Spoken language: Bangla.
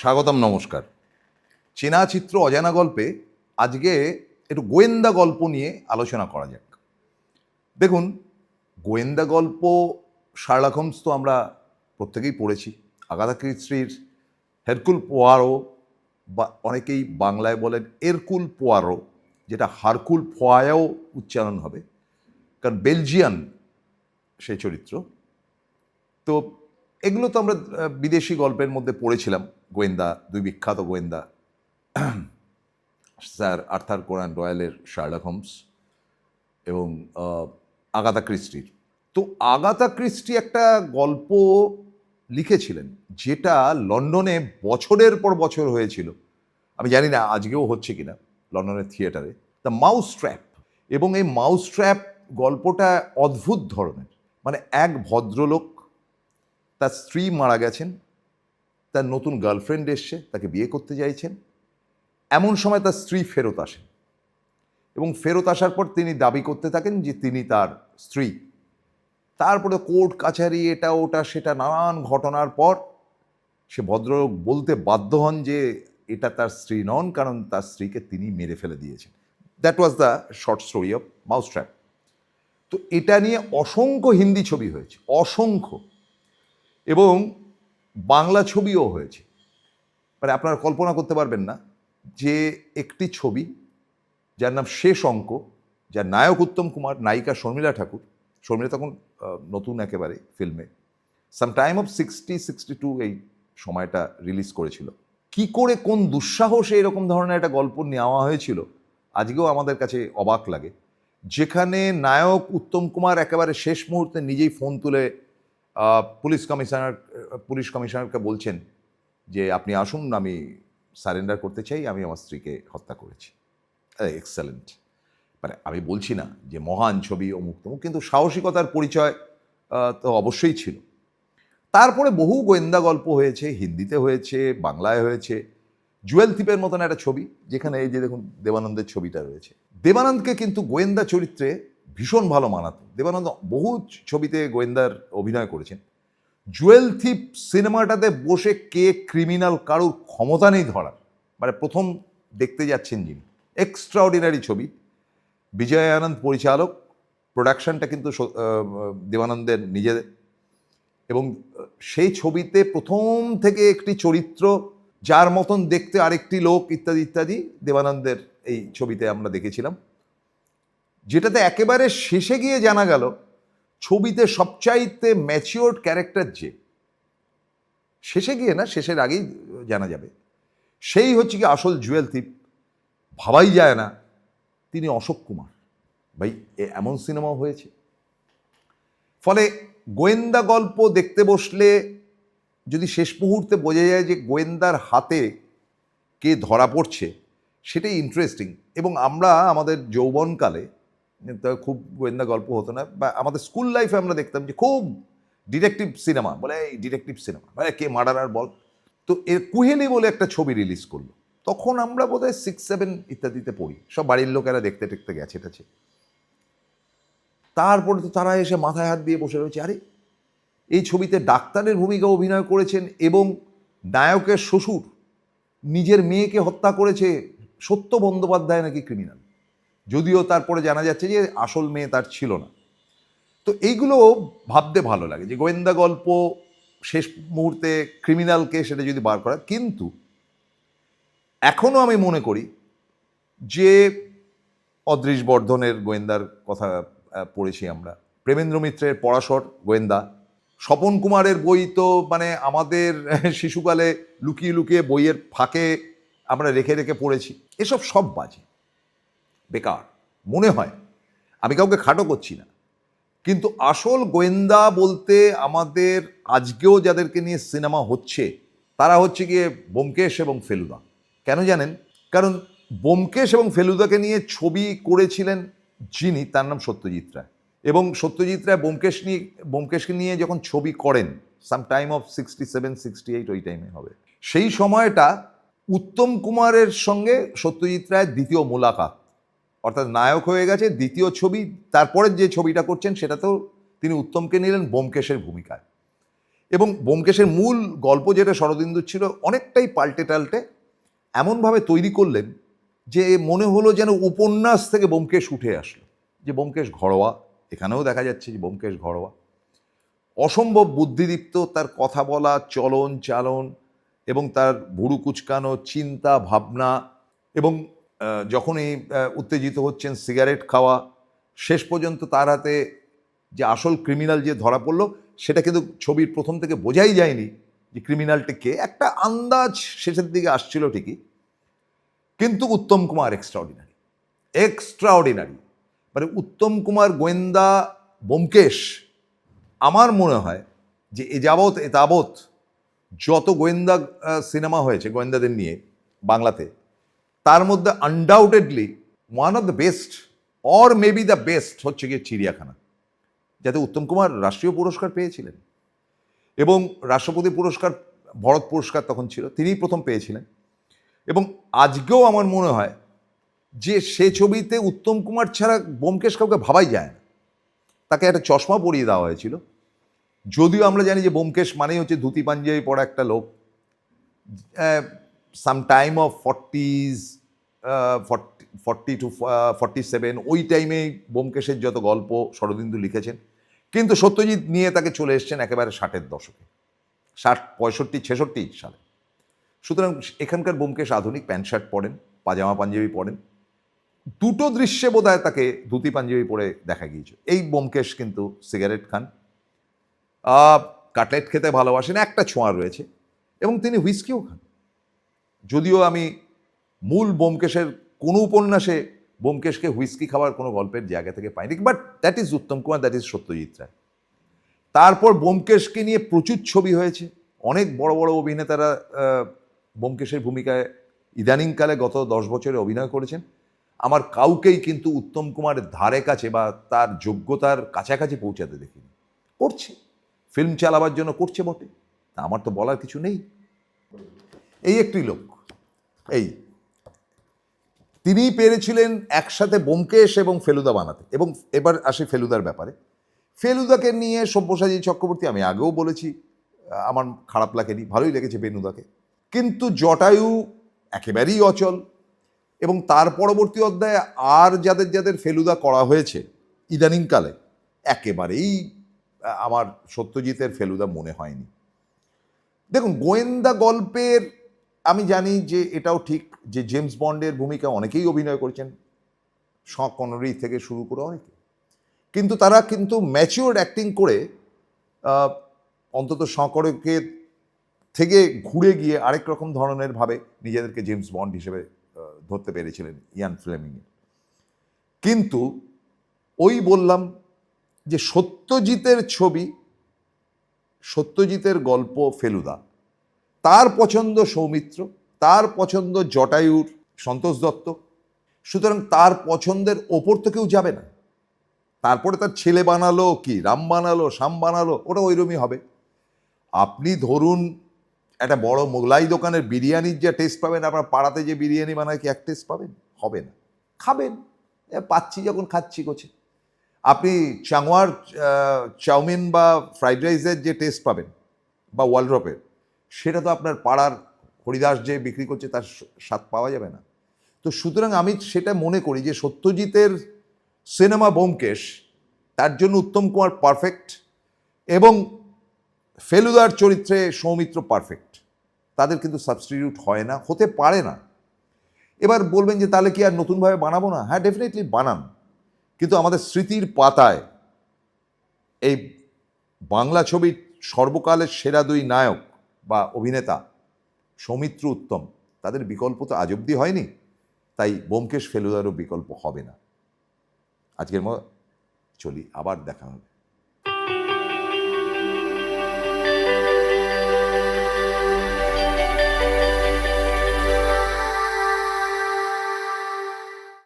স্বাগতম, নমস্কার। চেনা চিত্র অজানা গল্পে আজকে একটু গোয়েন্দা গল্প নিয়ে আলোচনা করা যাক। দেখুন, গোয়েন্দা গল্প শার্লক হোমস তো আমরা প্রত্যেকেই পড়েছি। আগাথা ক্রিস্টির হেরকুল পোয়ারো, বা অনেকেই বাংলায় বলেন এরকুল পোয়ারো, যেটা হারকুল পোয়ারো উচ্চারণ হবে, কারণ বেলজিয়ান সেই চরিত্র। তো এগুলো তো আমরা বিদেশি গল্পের মধ্যে পড়েছিলাম। গোয়েন্দা, দুই বিখ্যাত গোয়েন্দা, স্যার আর্থার কোনান ডয়েলের শার্লক হোমস এবং আগাথা ক্রিস্টির। তো আগাথা ক্রিস্টি একটা গল্প লিখেছিলেন যেটা লন্ডনে বছরের পর বছর হয়েছিল। আমি জানি না আজকেও হচ্ছে কিনা লন্ডনের থিয়েটারে, দ্য মাউস ট্র্যাপ। এবং এই মাউস ট্র্যাপ গল্পটা অদ্ভুত ধরনের। মানে এক ভদ্রলোক, তার স্ত্রী মারা গেছেন, তার নতুন গার্লফ্রেন্ড এসছে, তাকে বিয়ে করতে চাইছেন। এমন সময় তার স্ত্রী ফেরত আসেন এবং ফেরত আসার পর তিনি দাবি করতে থাকেন যে তিনি তার স্ত্রী। তারপরে কোর্ট কাছারি, এটা ওটা সেটা নানান ঘটনার পর সে ভদ্রলোক বলতে বাধ্য হন যে এটা তার স্ত্রী নন, কারণ তার স্ত্রীকে তিনি মেরে ফেলে দিয়েছেন। That was the short story of mouse trap. তো এটা নিয়ে অসংখ্য হিন্দি ছবি হয়েছে, অসংখ্য, এবং বাংলা ছবিও হয়েছে। মানে আপনারা কল্পনা করতে পারবেন না যে একটি ছবি যার নাম শেষ অঙ্ক, যার নায়ক উত্তম কুমার, নায়িকা শর্মিলা ঠাকুর। শর্মিলা তখন নতুন একেবারে ফিল্মে, সাম টাইম অফ 60-62 এই সময়টা রিলিজ করেছিল। কি করে, কোন দুঃসাহসে এরকম ধরনের একটা গল্প নেওয়া হয়েছিল আজকেও আমাদের কাছে অবাক লাগে। যেখানে নায়ক উত্তম কুমার একেবারে শেষ মুহূর্তে নিজেই ফোন তুলে পুলিশ কমিশনারকে বলছেন যে আপনি আসুন, আমি সারেন্ডার করতে চাই, আমি আমার স্ত্রীকে হত্যা করেছি। এক্সেলেন্ট। মানে আমি বলছি না যে মহান ছবি অমুক তমুক, কিন্তু সাহসিকতার পরিচয় তো অবশ্যই ছিল। তারপরে বহু গোয়েন্দা গল্প হয়েছে, হিন্দিতে হয়েছে, বাংলায় হয়েছে। জুয়েল থিপের মতন একটা ছবি, যেখানে এই যে দেখুন দেবানন্দের ছবিটা রয়েছে। দেবানন্দকে কিন্তু গোয়েন্দা চরিত্রে ভীষণ ভালো মানাতো। দেবানন্দ বহু ছবিতে গোয়েন্দার অভিনয় করেছেন। জুয়েল থিপ সিনেমাটাতে বসে কে ক্রিমিনাল কারোর ক্ষমতা নেই ধরার। মানে প্রথম দেখতে যাচ্ছেন যিনি, এক্সট্রাঅর্ডিনারি ছবি। বিজয় আনন্দ পরিচালক, প্রোডাকশনটা কিন্তু দেবানন্দের নিজেদের। এবং সেই ছবিতে প্রথম থেকে একটি চরিত্র যার মতন দেখতে আরেকটি লোক ইত্যাদি ইত্যাদি দেবানন্দের এই ছবিতে আমরা দেখেছিলাম, যেটাতে একেবারে শেষে গিয়ে জানা গেল ছবিতে সবচাইতে ম্যাচিওর্ড ক্যারেক্টার যে, শেষে গিয়ে না, শেষের আগেই জানা যাবে, সেই হচ্ছে কি আসল জুয়েল থিপ। ভাবাই যায় না তিনি অশোক কুমার। ভাই, এমন সিনেমাও হয়েছে। ফলে গোয়েন্দা গল্প দেখতে বসলে যদি শেষ মুহূর্তে বোঝা যায় যে গোয়েন্দার হাতে কে ধরা পড়ছে, সেটাই ইন্টারেস্টিং। এবং আমরা আমাদের যৌবনকালে খুব গোয়েন্দা গল্প হতো না, বা আমাদের স্কুল লাইফে আমরা দেখতাম যে খুব ডিটেকটিভ সিনেমা, বলে এই ডিটেকটিভ সিনেমা, মানে কে মার্ডারার বল। তো এর কুহেলি বলে একটা ছবি রিলিজ করলো, তখন আমরা বোধহয় 6-7 ইত্যাদিতে পড়ি, সব বাড়ির লোকেরা দেখতে টেকতে গেছে টেছে। তারপরে তো তারা এসে মাথায় হাত দিয়ে বসে রয়েছে, আরে এই ছবিতে ডাক্তারের ভূমিকা অভিনয় করেছেন এবং নায়কের শ্বশুর নিজের মেয়েকে হত্যা করেছে, সত্য বন্দ্যোপাধ্যায় নাকি ক্রিমিনাল, যদিও তারপরে জানা যাচ্ছে যে আসল মেয়ে তার ছিল না। তো এইগুলো ভাবতে ভালো লাগে যে গোয়েন্দা গল্প শেষ মুহূর্তে ক্রিমিনালকে সেটা যদি বার করা। কিন্তু এখনও আমি মনে করি যে অদৃশ বর্ধনের গোয়েন্দার কথা পড়েছি আমরা, প্রেমেন্দ্র মিত্রের পরাশর গোয়েন্দা, স্বপন কুমারের বই তো মানে আমাদের শিশুকালে লুকিয়ে লুকিয়ে বইয়ের ফাঁকে আমরা রেখে রেখে পড়েছি। এসব সব বাজে, বেকার মনে হয়। আমি কাউকে খাটো করছি না, কিন্তু আসল গোয়েন্দা বলতে আমাদের আজকেও যাদেরকে নিয়ে সিনেমা হচ্ছে, তারা হচ্ছে গিয়ে ব্যোমকেশ এবং ফেলুদা। কেন জানেন? কারণ ব্যোমকেশ এবং ফেলুদাকে নিয়ে ছবি করেছিলেন যিনি, তার নাম সত্যজিৎ রায়। এবং সত্যজিৎ রায় ব্যোমকেশকে নিয়ে যখন ছবি করেন, সাম টাইম অফ 67-68 ওই টাইমে হবে, সেই সময়টা উত্তম কুমারের সঙ্গে সত্যজিৎ রায়ের দ্বিতীয় মোলাকাত, অর্থাৎ নায়ক হয়ে গেছে, দ্বিতীয় ছবি, তারপরে যে ছবিটা করছেন সেটাতেও তিনি উত্তমকে নিলেন ব্যোমকেশের ভূমিকায়। এবং ব্যোমকেশের মূল গল্প যেটা শরদিন্দুর ছিল অনেকটাই পাল্টে টাল্টে এমনভাবে তৈরি করলেন যে মনে হলো যেন উপন্যাস থেকে ব্যোমকেশ উঠে আসলো, যে ব্যোমকেশ ঘরোয়া, এখানেও দেখা যাচ্ছে যে ব্যোমকেশ ঘরোয়া, অসম্ভব বুদ্ধিদীপ্ত, তার কথা বলা, চলন চালন এবং তার ভুরু কুচকানো চিন্তা ভাবনা, এবং যখনই উত্তেজিত হচ্ছেন সিগারেট খাওয়া, শেষ পর্যন্ত তার হাতে যে আসল ক্রিমিনাল যে ধরা পড়লো সেটা কিন্তু ছবির প্রথম থেকে বোঝাই যায়নি যে ক্রিমিনালটি কে, একটা আন্দাজ শেষের দিকে আসছিল ঠিকই, কিন্তু উত্তম কুমার এক্সট্রাঅর্ডিনারি, এক্সট্রাঅর্ডিনারি। মানে উত্তম কুমার গোয়েন্দা ব্যোমকেশ, আমার মনে হয় যে এ তাবৎ যত গোয়েন্দা সিনেমা হয়েছে গোয়েন্দাদের নিয়ে বাংলাতে, তার মধ্যে undoubtedly one of the best or maybe the best হচ্ছে গিয়ে চিড়িয়াখানা, যাতে উত্তম কুমার রাষ্ট্রীয় পুরস্কার পেয়েছিলেন এবং রাষ্ট্রপতি পুরস্কার, ভরত পুরস্কার তখন ছিল, তিনিই প্রথম পেয়েছিলেন। এবং আজকেও আমার মনে হয় যে সে ছবিতে উত্তম কুমার ছাড়া ব্যোমকেশ কাউকে ভাবাই যায় না। তাকে একটা চশমা পরিয়ে দেওয়া হয়েছিল, যদিও আমরা জানি যে ব্যোমকেশ মানেই হচ্ছে ধুতি পাঞ্জাবি পরা একটা লোক, some time of 40s, 40 to 47, ওই টাইমেই ব্যোমকেশের যত গল্প শরদিন্দু লিখেছেন, কিন্তু সত্যজিৎ নিয়ে তাকে চলে এসছেন একেবারে 60-এর দশকে, 60, 65, 66 সালে। সুতরাং এখানকার ব্যোমকেশ আধুনিক, প্যান্ট শার্ট পরেন, পাজামা পাঞ্জাবি পরেন, দুটো দৃশ্যে বোধহয় তাকে ধুতি পাঞ্জাবি পরে দেখা গিয়েছে। এই ব্যোমকেশ কিন্তু সিগারেট খান, কাটলেট খেতে ভালোবাসেন, একটা ছোঁয়া রয়েছে, এবং তিনি হুইস্কিও খান। যদিও আমি মূল ব্যোমকেশের কোনো উপন্যাসে ব্যোমকেশকে হুইস্কি খাওয়ার কোনো গল্পের জায়গা থেকে পাইনি, but that is Uttam Kumar, that is Satyajit Ray. তারপর ব্যোমকেশকে নিয়ে প্রচুর ছবি হয়েছে, অনেক বড় বড় অভিনেতারা ব্যোমকেশের ভূমিকায় ইদানিংকালে গত 10 বছরে অভিনয় করেছেন। আমার কাউকেই কিন্তু উত্তম কুমারের ধারে কাছে বা তার যোগ্যতার কাছাকাছি পৌঁছাতে দেখিনি। করছে, ফিল্ম চালাবার জন্য করছে বটে, আমার তো বলার কিছু নেই। এই একটি লোক, এই তিনিই পেরেছিলেন একসাথে ব্যোমকেশ এবং ফেলুদা বানাতে। এবং এবার আসি ফেলুদার ব্যাপারে। ফেলুদাকে নিয়ে সব্যসাচী চক্রবর্তী, আমি আগেও বলেছি, আমার খারাপ লাগেনি, ভালোই লেগেছে বেনুদাকে, কিন্তু জটায়ু একেবারেই অচল। এবং তার পরবর্তী অধ্যায়ে আর যাদের যাদের ফেলুদা করা হয়েছে ইদানিংকালে, একেবারেই আমার সত্যজিতের ফেলুদা মনে হয়নি। দেখুন, গোয়েন্দা গল্পের আমি জানি যে এটাও ঠিক যে জেমস বন্ডের ভূমিকা অনেকেই অভিনয় করেছেন, শঁ কনেরি থেকে শুরু করে অনেকে, কিন্তু তারা কিন্তু ম্যাচিওর অ্যাক্টিং করে অন্তত শঁ কনেরিকে থেকে ঘুরে গিয়ে আরেক রকম ধরনের ভাবে নিজেদেরকে জেমস বন্ড হিসেবে ধরতে পেরেছিলেন ইয়ান ফ্লেমিংয়ের। কিন্তু ওই বললাম যে সত্যজিতের ছবি, সত্যজিতের গল্প ফেলুদা, তার পছন্দ সৌমিত্র, তার পছন্দ জটায়ুর সন্তোষ দত্ত, সুতরাং তার পছন্দের ওপর তো কেউ যাবে না। তারপরে তার ছেলে বানালো কি রাম বানালো শাম বানালো, ওটা ওইরকমই হবে। আপনি ধরুন একটা বড় মোগলাই দোকানের বিরিয়ানির যা টেস্ট পাবেন, আপনার পাড়াতে যে বিরিয়ানি বানায় কি এক টেস্ট পাবেন? হবে না। খাবেন, পাচ্ছি যখন খাচ্ছি করছে। আপনি চাংওয়ার চাউমিন বা ফ্রাইড রাইসের যে টেস্ট পাবেন বা ওয়ালড্রপের, সেটা তো আপনার পাড়ার হরিদাস যে বিক্রি করছে তার স্বাদ পাওয়া যাবে না। তো সুতরাং আমি সেটা মনে করি যে সত্যজিতের সিনেমা ব্যোমকেশ, তার জন্য উত্তম কুমার পারফেক্ট এবং ফেলুদার চরিত্রে সৌমিত্র পারফেক্ট। তাদের কিন্তু সাবস্টিটিউট হয় না, হতে পারে না। এবার বলবেন যে তাহলে কি আর নতুনভাবে বানাবো না? হ্যাঁ, ডেফিনেটলি বানান, কিন্তু আমাদের স্মৃতির পাতায় এই বাংলা ছবির সর্বকালের সেরা দুই নায়ক বা অভিনেতা সৌমিত্র উত্তম, তাদের বিকল্প তো আজ অব্দি হয়নি, তাই ব্যোমকেশ ফেলুদারও বিকল্প হবে না। আজকের মতো চলি, আবার দেখা হবে।